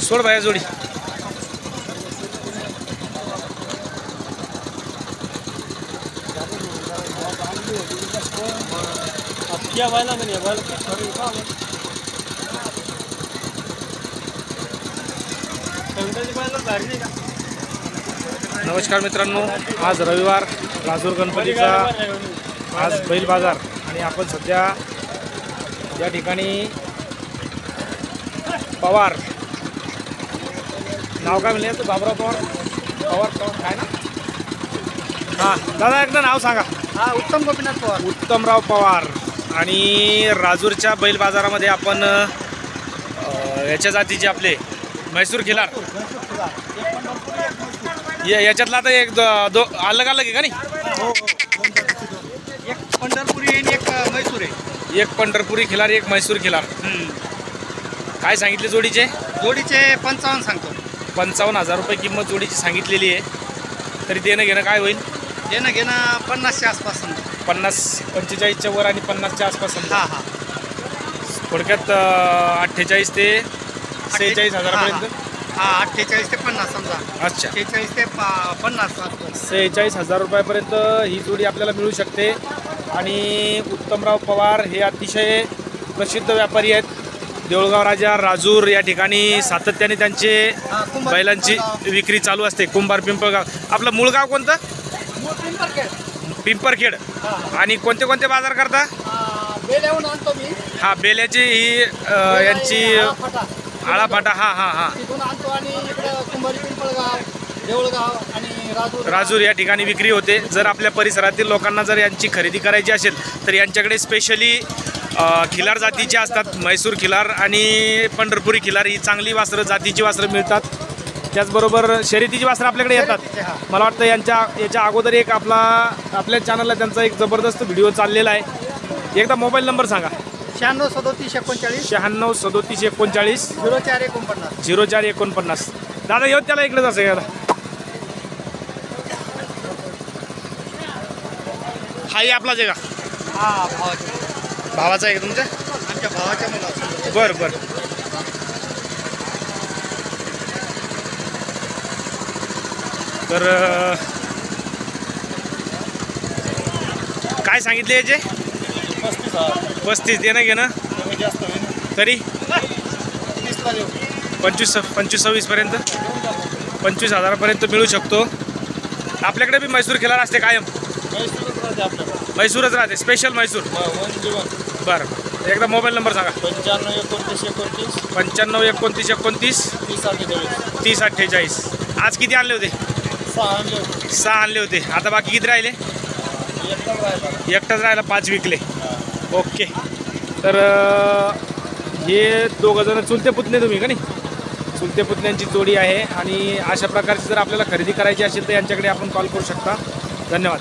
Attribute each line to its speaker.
Speaker 1: सोड भाया जोडी. नमस्कार मित्रांनो, आज रविवार, राजूर गणपतीचा आज बैल बाजार आणि आपण सध्या या ठिकाणी पवार नाव काय म्हणले तू? बाबराव पवार. पवार काय ना? हां दादा एकदा नाव सांगा.
Speaker 2: हा, उत्तम गोपीनाथ पवार.
Speaker 1: उत्तमराव पवार. आणि राजूरच्या बैल बाजारामध्ये आपण याच्या जातीचे आपले म्हैसूर खिलार याच्यातला आता एक अलग अलग आहे का नाही?
Speaker 2: हो हो, एक पंढरपुरी आणि एक म्हैसूर आहे.
Speaker 1: एक पंढरपुरी खिलार, एक म्हैसूर खिलार. काय सांगितले जोडीचे?
Speaker 2: जोडीचे 55 सांगतो.
Speaker 1: 55,000 रुपये किंमत जोडीची सांगितलेली आहे. तरी देणं घेणं काय होईल?
Speaker 2: देणं घेणं 50च्या आसपास समजा.
Speaker 1: 50, 45च्या वर आणि 50च्या आसपास समजा.
Speaker 2: हां हां,
Speaker 1: थोडक्यात 48 ते 46,000 पर्यंत.
Speaker 2: हां, 48 ते 50 समजा.
Speaker 1: अच्छा,
Speaker 2: 46 ते 50 असतो.
Speaker 1: 46,000 रुपयापर्यंत ही जोडी आपल्याला मिळू शकते. आणि उत्तमराव पवार हे अतिशय प्रसिद्ध व्यापारी आहेत. देऊळगाव राजा, राजूर या ठिकाणी सातत्याने त्यांचे बैलांची विक्री चालू असते. कुंभार, पिंपळगाव. आपलं मूळ गाव कोणतं? पिंपरखेड. आणि कोणते कोणते बाजार करता?
Speaker 2: बेल्याहून आणतो मी.
Speaker 1: हा, बेल्याची ही यांची आळाफाटा. हां हां हां,
Speaker 2: तिथून आणतो आणि इकडं कुंभारी, पिंपळगाव, देऊळगाव आणि
Speaker 1: राजूर या ठिकाणी विक्री होते. जर आपल्या परिसरातील लोकांना जर यांची खरेदी करायची असेल तर यांच्याकडे स्पेशली खिलार जातीचे असतात. म्हैसूर खिलार आणि पंढरपुरी खिलार ही चांगली वासरं, जातीची वासरं मिळतात. त्याचबरोबर शर्यतीची वासरं आपल्याकडे येतात. मला वाटतं याच्या अगोदर एक आपल्या चॅनलला त्यांचा एक जबरदस्त व्हिडिओ चाललेला आहे. एकदा मोबाईल नंबर सांगा.
Speaker 2: 96 37 39
Speaker 1: 96 37 39
Speaker 2: 0449
Speaker 1: 0449. दादा येऊ त्याला इकडे जायचं दादा. हाही आपलाच आहे का?
Speaker 2: हां,
Speaker 1: भावाचा आहे का तुमच्या?
Speaker 2: आमच्या भावाच्या मुलाचा.
Speaker 1: बरं बरं. तर काय सांगितले याचे? 35 देणं घेणं तरी 25-26 पर्यंत, 25,000 मिळू शकतो. आपल्याकडे बी म्हैसूर खिलार असते कायम? म्हैसूरच राहते, स्पेशल म्हैसूर. बरं, एकदा मोबाईल नंबर सांगा. 95 29 29 30 48. आज किती आणले होते? 6 आणले होते. आता बाकी किती राहिले? एकटाच राहिला, 5 विकले. ओके. तर हे दोघं जण चुलते पुतणे तुम्ही का नाही? चुलते पुतण्यांची जोडी आहे. आणि अशा प्रकारची जर आपल्याला खरेदी करायची असेल तर यांच्याकडे आपण कॉल करू शकता. धन्यवाद.